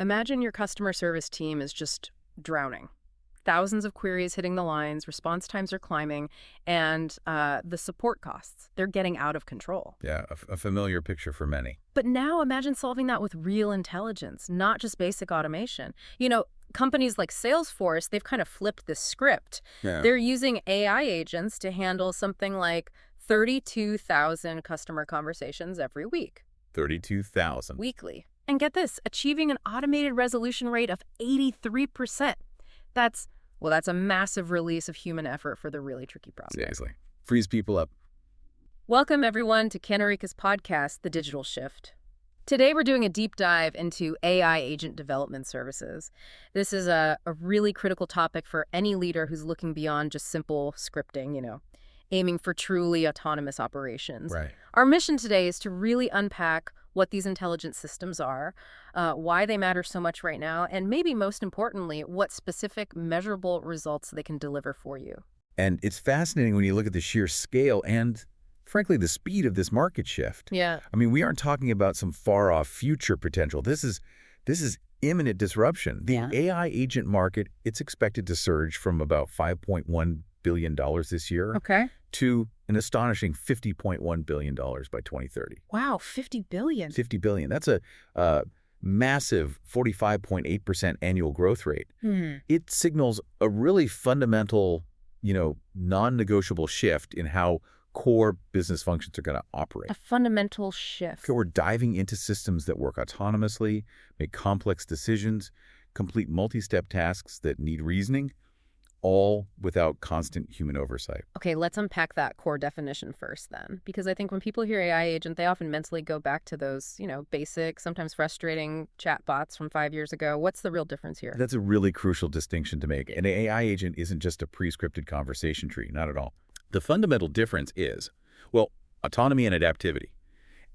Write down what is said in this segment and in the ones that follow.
Imagine your customer service team is just drowning. Thousands of queries hitting the lines, response times are climbing, and the support costs, they're getting out of control. Yeah, a familiar picture for many. But now imagine solving that with real intelligence, not just basic automation. Companies like Salesforce, they've kind of flipped the script. Yeah. They're using AI agents to handle something like 32,000 customer conversations every week. 32,000. Weekly. And get this, achieving an automated resolution rate of 83%. That's a massive release of human effort for the really tricky problem. Seriously. Frees people up. Welcome, everyone, to Kanerika's podcast, The Digital Shift. Today, we're doing a deep dive into AI agent development services. This is a really critical topic for any leader who's looking beyond just simple scripting, aiming for truly autonomous operations. Right. Our mission today is to really unpack what these intelligent systems are, why they matter so much right now, and maybe most importantly, what specific measurable results they can deliver for you. And it's fascinating when you look at the sheer scale and, frankly, the speed of this market shift. Yeah. I mean, we aren't talking about some far-off future potential. This is imminent disruption. The AI agent market, it's expected to surge from about $5.1 billion this year to an astonishing $50.1 billion by 2030. Wow, $50 billion. $50 billion. That's a massive 45.8% annual growth rate. It signals a really fundamental, non-negotiable shift in how core business functions are going to operate. A fundamental shift. We're diving into systems that work autonomously, make complex decisions, complete multi-step tasks that need reasoning, all without constant human oversight. Okay, let's unpack that core definition first then, because I think when people hear AI agent, they often mentally go back to those, basic, sometimes frustrating chatbots from 5 years ago. What's the real difference here? That's a really crucial distinction to make. An AI agent isn't just a pre-scripted conversation tree, not at all. The fundamental difference is, autonomy and adaptivity.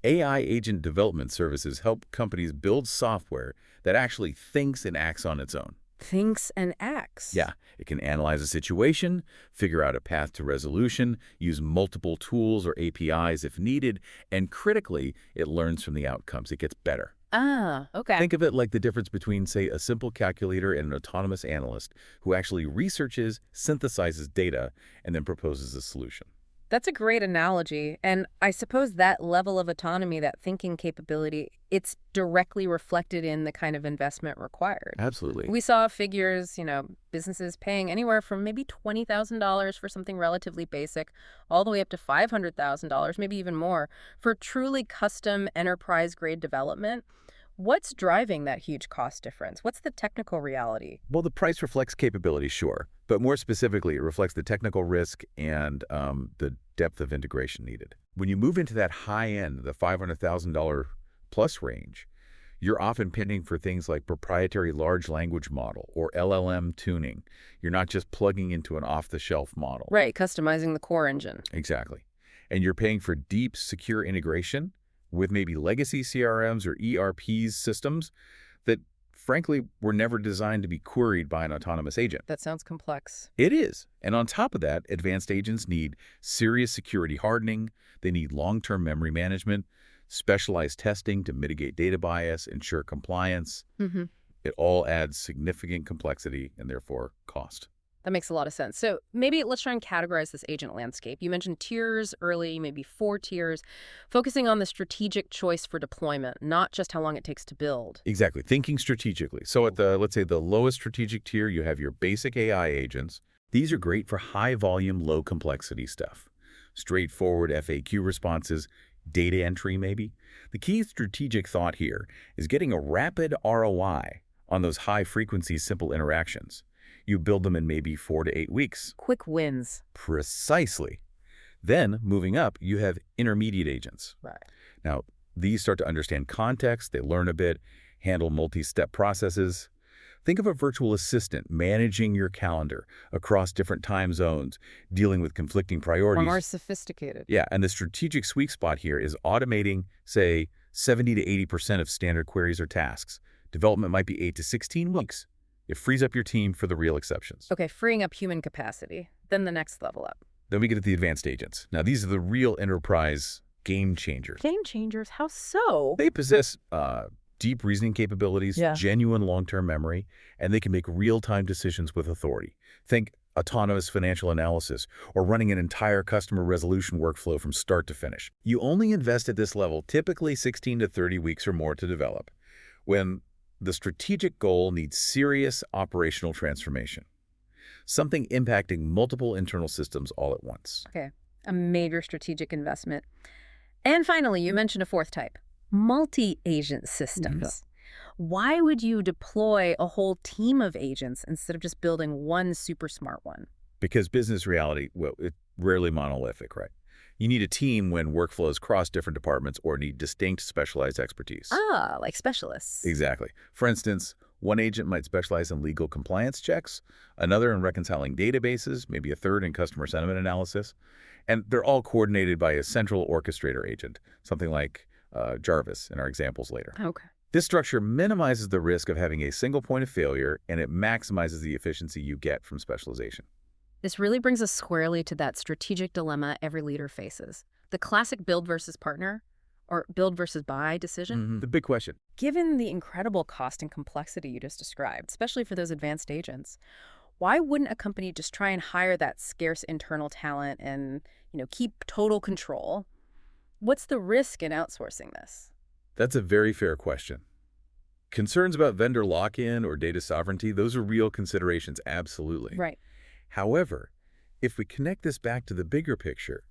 AI agent development services help companies build software that actually thinks and acts on its own. Thinks and acts. Yeah, it can analyze a situation, figure out a path to resolution, use multiple tools or APIs if needed, and critically, it learns from the outcomes. It gets better. Ah, okay. Think of it like the difference between, say, a simple calculator and an autonomous analyst who actually researches, synthesizes data, and then proposes a solution. That's a great analogy. And I suppose that level of autonomy, that thinking capability, it's directly reflected in the kind of investment required. Absolutely. We saw figures, businesses paying anywhere from maybe $20,000 for something relatively basic, all the way up to $500,000, maybe even more, for truly custom enterprise-grade development. What's driving that huge cost difference? What's the technical reality? Well, the price reflects capability, sure. But more specifically, it reflects the technical risk and the depth of integration needed. When you move into that high end, the $500,000 plus range, you're often pinning for things like proprietary large language model or LLM tuning. You're not just plugging into an off-the-shelf model. Right, customizing the core engine. Exactly. And you're paying for deep, secure integration with maybe legacy CRMs or ERPs systems that, frankly, were never designed to be queried by an autonomous agent. That sounds complex. It is. And on top of that, advanced agents need serious security hardening. They need long-term memory management, specialized testing to mitigate data bias, ensure compliance. It all adds significant complexity and therefore cost. That makes a lot of sense. So maybe let's try and categorize this agent landscape. You mentioned tiers early, maybe 4 tiers, focusing on the strategic choice for deployment, not just how long it takes to build. Exactly. Thinking strategically. So at let's say the lowest strategic tier, you have your basic AI agents. These are great for high volume, low complexity stuff. Straightforward FAQ responses, data entry maybe. The key strategic thought here is getting a rapid ROI on those high frequency, simple interactions. You build them in maybe 4 to 8 weeks. Quick wins. Precisely. Then, moving up, you have intermediate agents. Right. Now, these start to understand context, they learn a bit, handle multi-step processes. Think of a virtual assistant managing your calendar across different time zones, dealing with conflicting priorities. Or more sophisticated. Yeah, and the strategic sweet spot here is automating, say, 70 to 80% of standard queries or tasks. Development might be 8 to 16 weeks. It frees up your team for the real exceptions. Okay, freeing up human capacity. Then the next level up. Then we get to the advanced agents. Now, these are the real enterprise game changers. Game changers? How so? They possess deep reasoning capabilities, Yeah. genuine long-term memory, and they can make real-time decisions with authority. Think autonomous financial analysis or running an entire customer resolution workflow from start to finish. You only invest at this level typically 16 to 30 weeks or more to develop, when the strategic goal needs serious operational transformation, something impacting multiple internal systems all at once. Okay, a major strategic investment. And finally, you mentioned a fourth type, multi-agent systems. Why would you deploy a whole team of agents instead of just building one super smart one? Because business reality, well, it's rarely monolithic, right? You need a team when workflows cross different departments or need distinct specialized expertise. Ah, like specialists. Exactly. For instance, one agent might specialize in legal compliance checks, another in reconciling databases, maybe a third in customer sentiment analysis, and they're all coordinated by a central orchestrator agent, something like Jarvis in our examples later. Okay. This structure minimizes the risk of having a single point of failure, and it maximizes the efficiency you get from specialization. This really brings us squarely to that strategic dilemma every leader faces. The classic build versus partner, or build versus buy decision. The big question. Given the incredible cost and complexity you just described, especially for those advanced agents, why wouldn't a company just try and hire that scarce internal talent and, keep total control? What's the risk in outsourcing this? That's a very fair question. Concerns about vendor lock-in or data sovereignty, those are real considerations, absolutely. Right. However, if we connect this back to the bigger picture,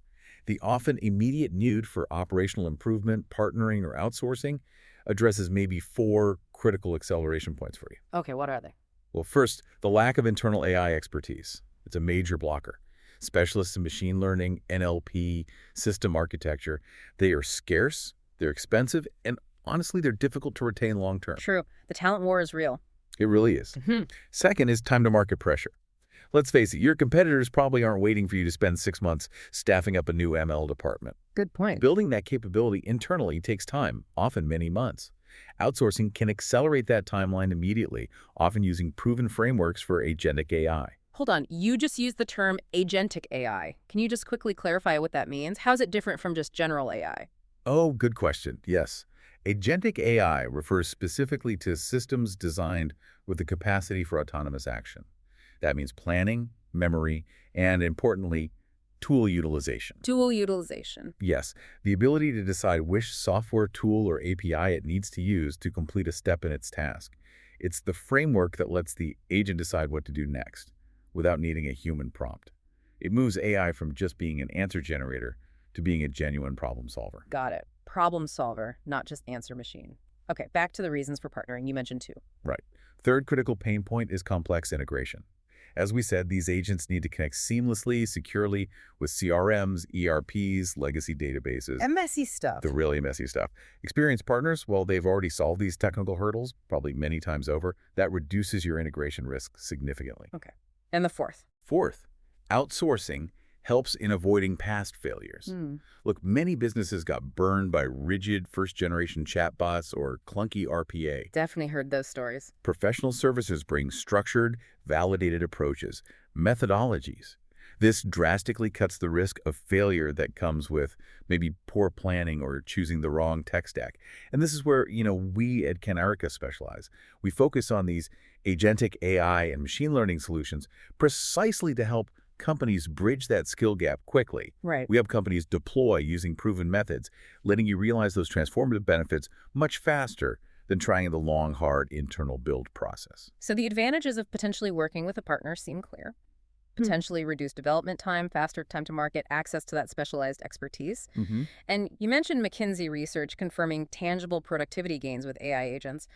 the often immediate need for operational improvement, partnering, or outsourcing addresses maybe 4 critical acceleration points for you. Okay, what are they? Well, first, the lack of internal AI expertise. It's a major blocker. Specialists in machine learning, NLP, system architecture, they are scarce, they're expensive, and honestly, they're difficult to retain long-term. True. The talent war is real. It really is. Second is time-to-market pressure. Let's face it, your competitors probably aren't waiting for you to spend 6 months staffing up a new ML department. Good point. Building that capability internally takes time, often many months. Outsourcing can accelerate that timeline immediately, often using proven frameworks for agentic AI. Hold on, you just used the term agentic AI. Can you just quickly clarify what that means? How is it different from just general AI? Oh, good question. Yes. Agentic AI refers specifically to systems designed with the capacity for autonomous action. That means planning, memory, and importantly, tool utilization. Dual utilization. Yes, the ability to decide which software tool or API it needs to use to complete a step in its task. It's the framework that lets the agent decide what to do next, without needing a human prompt. It moves AI from just being an answer generator to being a genuine problem solver. Got it. Problem solver, not just answer machine. Okay, back to the reasons for partnering. You mentioned 2. Right. Third critical pain point is complex integration. As we said, these agents need to connect seamlessly, securely with CRMs, ERPs, legacy databases. And messy stuff. The really messy stuff. Experienced partners, well, they've already solved these technical hurdles, probably many times over. That reduces your integration risk significantly. Okay. And the fourth? Fourth, outsourcing helps in avoiding past failures. Look, many businesses got burned by rigid first-generation chatbots or clunky RPA. Definitely heard those stories. Professional services bring structured, validated approaches, methodologies. This drastically cuts the risk of failure that comes with maybe poor planning or choosing the wrong tech stack. And this is where, we at Kanerika specialize. We focus on these agentic AI and machine learning solutions precisely to help companies bridge that skill gap quickly. Right. We help companies deploy using proven methods, letting you realize those transformative benefits much faster than trying the long, hard internal build process. So the advantages of potentially working with a partner seem clear. Potentially reduced development time, faster time to market, access to that specialized expertise. And you mentioned McKinsey research confirming tangible productivity gains with AI agents.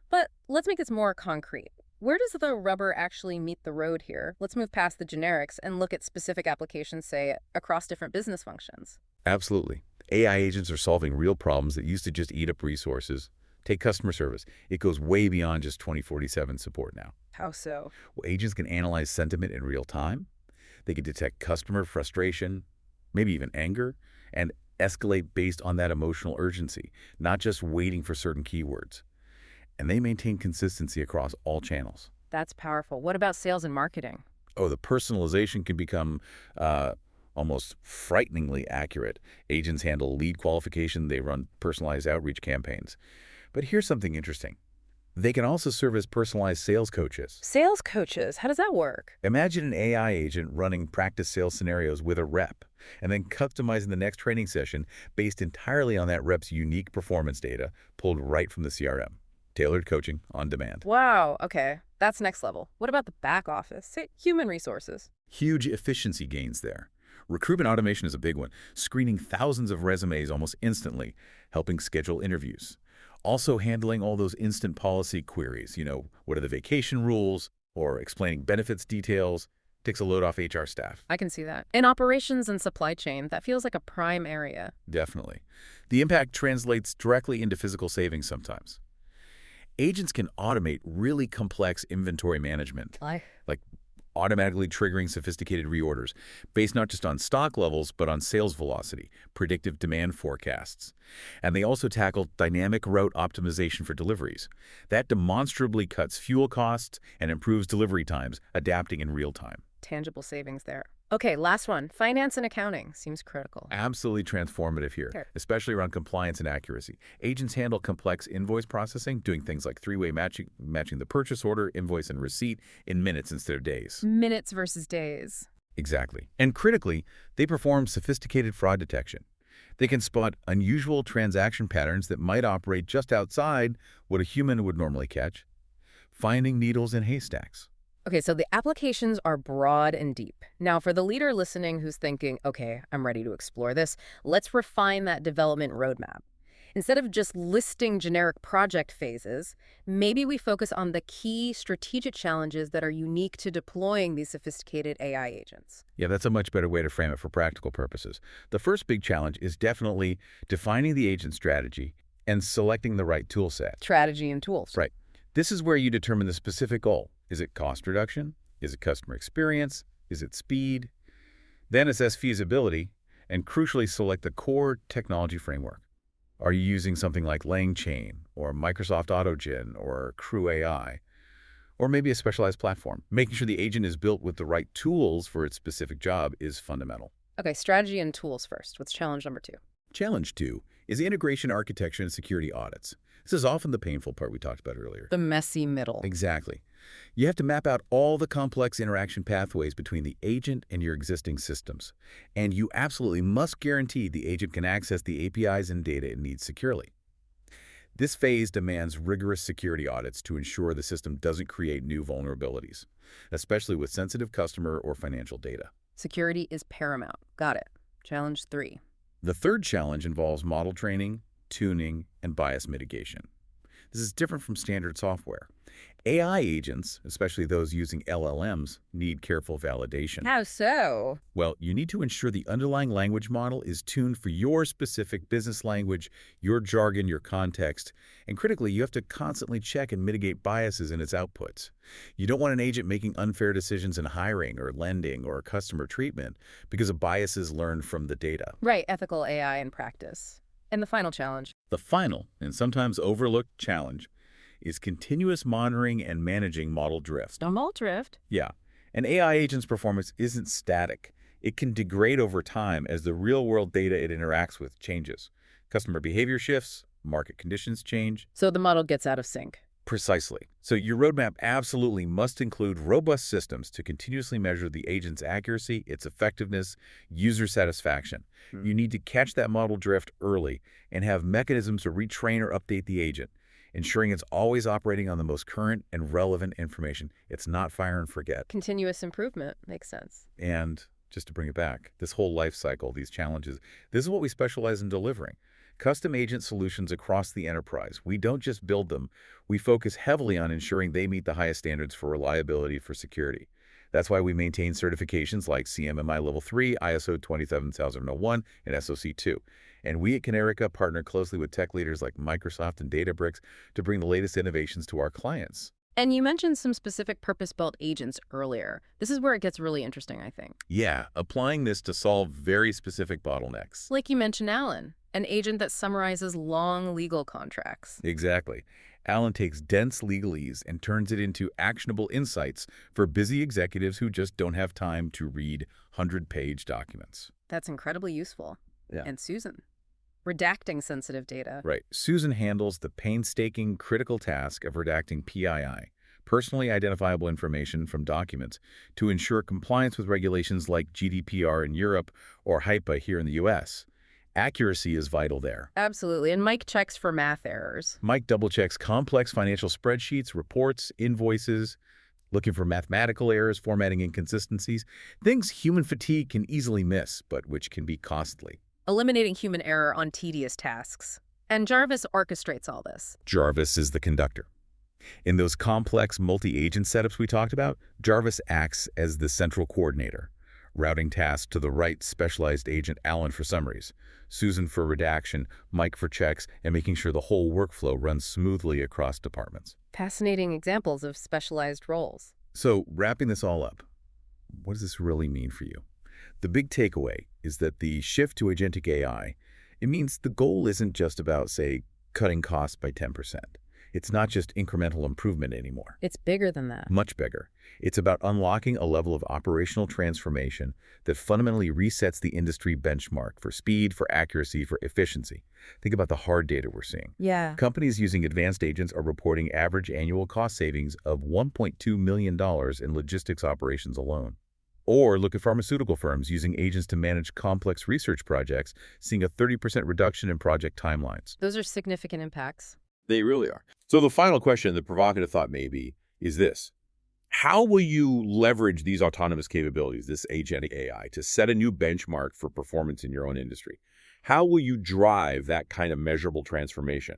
But let's make this more concrete. Where does the rubber actually meet the road here? Let's move past the generics and look at specific applications, say, across different business functions. Absolutely. AI agents are solving real problems that used to just eat up resources. Take customer service. It goes way beyond just 24/7 support now. How so? Well, agents can analyze sentiment in real time. They can detect customer frustration, maybe even anger, and escalate based on that emotional urgency, not just waiting for certain keywords. And they maintain consistency across all channels. That's powerful. What about sales and marketing? Oh, the personalization can become almost frighteningly accurate. Agents handle lead qualification. They run personalized outreach campaigns. But here's something interesting. They can also serve as personalized sales coaches. Sales coaches, how does that work? Imagine an AI agent running practice sales scenarios with a rep, and then customizing the next training session based entirely on that rep's unique performance data pulled right from the CRM. Tailored coaching on demand. Wow, okay. That's next level. What about the back office? Say, human resources. Huge efficiency gains there. Recruitment automation is a big one, screening thousands of resumes almost instantly, helping schedule interviews. Also handling all those instant policy queries, what are the vacation rules, or explaining benefits details, takes a load off HR staff. I can see that. In operations and supply chain, that feels like a prime area. Definitely. The impact translates directly into physical savings sometimes. Agents can automate really complex inventory management, like automatically triggering sophisticated reorders, based not just on stock levels, but on sales velocity, predictive demand forecasts. And they also tackle dynamic route optimization for deliveries. That demonstrably cuts fuel costs and improves delivery times, adapting in real time. Tangible savings there. Okay, last one. Finance and accounting seems critical. Absolutely transformative here, Sure. especially around compliance and accuracy. Agents handle complex invoice processing, doing things like three-way matching the purchase order, invoice, and receipt in minutes instead of days. Minutes versus days. Exactly. And critically, they perform sophisticated fraud detection. They can spot unusual transaction patterns that might operate just outside what a human would normally catch, finding needles in haystacks. Okay, so the applications are broad and deep. Now, for the leader listening who's thinking, okay, I'm ready to explore this, let's refine that development roadmap. Instead of just listing generic project phases, maybe we focus on the key strategic challenges that are unique to deploying these sophisticated AI agents. Yeah, that's a much better way to frame it for practical purposes. The first big challenge is definitely defining the agent strategy and selecting the right tool set. Strategy and tools. Right. This is where you determine the specific goal. Is it cost reduction? Is it customer experience? Is it speed? Then assess feasibility and crucially select the core technology framework. Are you using something like LangChain or Microsoft AutoGen or Crew AI? Or maybe a specialized platform? Making sure the agent is built with the right tools for its specific job is fundamental. Okay, strategy and tools first. What's challenge number 2? Challenge 2 is integration architecture and security audits. This is often the painful part we talked about earlier. The messy middle. Exactly. You have to map out all the complex interaction pathways between the agent and your existing systems. And you absolutely must guarantee the agent can access the APIs and data it needs securely. This phase demands rigorous security audits to ensure the system doesn't create new vulnerabilities, especially with sensitive customer or financial data. Security is paramount. Got it. Challenge 3. The third challenge involves model training, tuning, and bias mitigation. This is different from standard software. AI agents, especially those using LLMs, need careful validation. How so? Well, you need to ensure the underlying language model is tuned for your specific business language, your jargon, your context, and critically, you have to constantly check and mitigate biases in its outputs. You don't want an agent making unfair decisions in hiring or lending or customer treatment because of biases learned from the data. Right, ethical AI in practice. And the final challenge. The final, and sometimes overlooked challenge, is continuous monitoring and managing model drift. Model drift? Yeah. An AI agent's performance isn't static. It can degrade over time as the real-world data it interacts with changes. Customer behavior shifts, market conditions change. So the model gets out of sync. Precisely. So your roadmap absolutely must include robust systems to continuously measure the agent's accuracy, its effectiveness, user satisfaction. You need to catch that model drift early and have mechanisms to retrain or update the agent, ensuring it's always operating on the most current and relevant information. It's not fire and forget. Continuous improvement makes sense. And just to bring it back, this whole life cycle, these challenges, this is what we specialize in delivering. Custom agent solutions across the enterprise. We don't just build them. We focus heavily on ensuring they meet the highest standards for reliability, for security. That's why we maintain certifications like CMMI Level 3, ISO 27001, and SOC 2. And we at Kanerika partner closely with tech leaders like Microsoft and Databricks to bring the latest innovations to our clients. And you mentioned some specific purpose-built agents earlier. This is where it gets really interesting, I think. Yeah, applying this to solve very specific bottlenecks. Like you mentioned, Alan, an agent that summarizes long legal contracts. Exactly. Alan takes dense legalese and turns it into actionable insights for busy executives who just don't have time to read 100-page documents. That's incredibly useful. Yeah. And Susan? redacting sensitive data. Right. Susan handles the painstaking, critical task of redacting PII, personally identifiable information from documents, to ensure compliance with regulations like GDPR in Europe or HIPAA here in the US. Accuracy is vital there. Absolutely. And Mike checks for math errors. Mike double-checks complex financial spreadsheets, reports, invoices, looking for mathematical errors, formatting inconsistencies, things human fatigue can easily miss, but which can be costly. Eliminating human error on tedious tasks. And Jarvis orchestrates all this. Jarvis is the conductor. In those complex multi-agent setups we talked about, Jarvis acts as the central coordinator, routing tasks to the right specialized agent, Alan for summaries, Susan for redaction, Mike for checks, and making sure the whole workflow runs smoothly across departments. Fascinating examples of specialized roles. So, wrapping this all up, what does this really mean for you? The big takeaway is that the shift to agentic AI, it means the goal isn't just about, say, cutting costs by 10%. It's not just incremental improvement anymore. It's bigger than that. Much bigger. It's about unlocking a level of operational transformation that fundamentally resets the industry benchmark for speed, for accuracy, for efficiency. Think about the hard data we're seeing. Yeah. Companies using advanced agents are reporting average annual cost savings of $1.2 million in logistics operations alone. Or look at pharmaceutical firms using agents to manage complex research projects, seeing a 30% reduction in project timelines. Those are significant impacts. They really are. So the final question, the provocative thought maybe, is this. How will you leverage these autonomous capabilities, this agentic AI, to set a new benchmark for performance in your own industry? How will you drive that kind of measurable transformation?